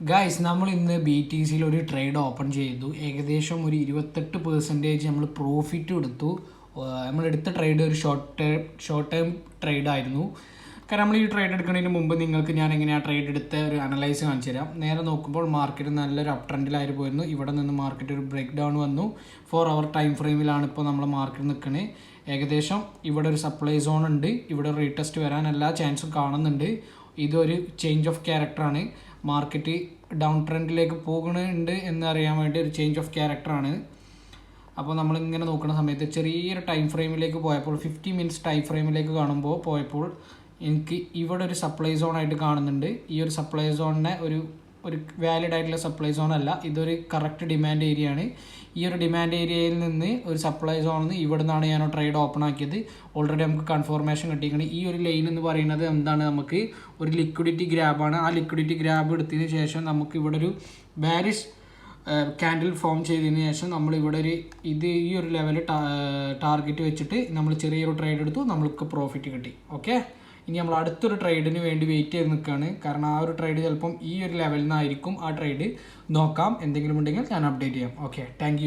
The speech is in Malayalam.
ഗൈസ് നമ്മൾ ഇന്ന് ബി ടി സിയിൽ ഒരു ട്രേഡ് ഓപ്പൺ ചെയ്തു. ഏകദേശം ഒരു 28% നമ്മൾ പ്രോഫിറ്റ് എടുത്തു. നമ്മളെടുത്ത ട്രേഡ് ഒരു ഷോർട്ട് ടൈം ട്രേഡ് ആയിരുന്നു. കാരണം നമ്മൾ ഈ ട്രേഡ് എടുക്കുന്നതിന് മുമ്പ് നിങ്ങൾക്ക് ഞാൻ എങ്ങനെയാണ് ട്രേഡ് എടുത്ത ഒരു അനലൈസ് കാണിച്ചു തരാം. നേരെ നോക്കുമ്പോൾ മാർക്കറ്റ് നല്ലൊരു അപ് ട്രെൻഡിലായി പോയിരുന്നു. ഇവിടെ നിന്ന് മാർക്കറ്റ് ഒരു ബ്രേക്ക് ഡൗൺ വന്നു. 4 hour ടൈം ഫ്രെയിമിലാണ് ഇപ്പോൾ നമ്മൾ മാർക്കറ്റ് നിൽക്കുന്നത്. ഏകദേശം ഇവിടെ ഒരു സപ്ലൈ സോൺ ഉണ്ട്. ഇവിടെ റീടെസ്റ്റ് വരാൻ എല്ലാ ചാൻസും കാണുന്നുണ്ട്. ഇതൊരു ചേഞ്ച് ഓഫ് ക്യാരക്ടറാണ്. മാർക്കറ്റ് ഡൗൺ ട്രെൻഡിലേക്ക് പോകുന്നുണ്ട് എന്നറിയാൻ വേണ്ടി ഒരു ചേഞ്ച് ഓഫ് ക്യാരക്ടറാണ്. അപ്പോൾ നമ്മളിങ്ങനെ നോക്കുന്ന സമയത്ത് ചെറിയൊരു ടൈം ഫ്രെയിമിലേക്ക് പോയപ്പോൾ 50 minutes ടൈം ഫ്രെയിമിലേക്ക് പോയപ്പോൾ എനിക്ക് ഇവിടെ ഒരു സപ്ലൈ സോൺ ആയിട്ട് കാണുന്നുണ്ട്. ഈ ഒരു സപ്ലൈ സോണിനെ ഒരു വാലിഡ് ആയിട്ടുള്ള സപ്ലൈ സോൺ അല്ല, ഇതൊരു കറക്റ്റ് ഡിമാൻഡ് ഏരിയ ആണ്. ഈ ഒരു ഡിമാൻഡ് ഏരിയയിൽ നിന്ന് ഒരു സപ്ലൈ സോണിൽ നിന്ന് ഇവിടെ നിന്നാണ് ഞാൻ ട്രേഡ് ഓപ്പൺ ആക്കിയത്. ഓൾറെഡി നമുക്ക് കൺഫർമേഷൻ കിട്ടിയിരിക്കണം. ഈ ഒരു ലൈൻ എന്ന് പറയുന്നത് എന്താണ്, നമുക്ക് ഒരു ലിക്വിഡിറ്റി ഗ്രാബാണ്. ആ ലിക്വിഡിറ്റി ഗ്രാബ് എടുത്തതിന് ശേഷം നമുക്ക് ഇവിടെ ഒരു ബാരിഷ് ക്യാൻഡിൽ ഫോം ചെയ്തതിന് ശേഷം നമ്മൾ ഇവിടെ ഈ ഒരു ലെവൽ ടാർഗറ്റ് വെച്ചിട്ട് നമ്മൾ ചെറിയൊരു ട്രേഡ് എടുത്തു, നമ്മൾക്ക് പ്രോഫിറ്റ് കിട്ടി. ഓക്കെ, ഇനി നമ്മൾ അടുത്തൊരു ട്രേഡിന് വേണ്ടി വെയിറ്റ് ചെയ്ത് നിൽക്കുകയാണ്. കാരണം ആ ഒരു ട്രേഡ് ചിലപ്പം ഈ ഒരു ലെവലിൽ നിന്നായിരിക്കും ആ ട്രേഡ്. നോക്കാം, എന്തെങ്കിലും ഉണ്ടെങ്കിൽ ഞാൻ അപ്ഡേറ്റ് ചെയ്യാം. Okay, thank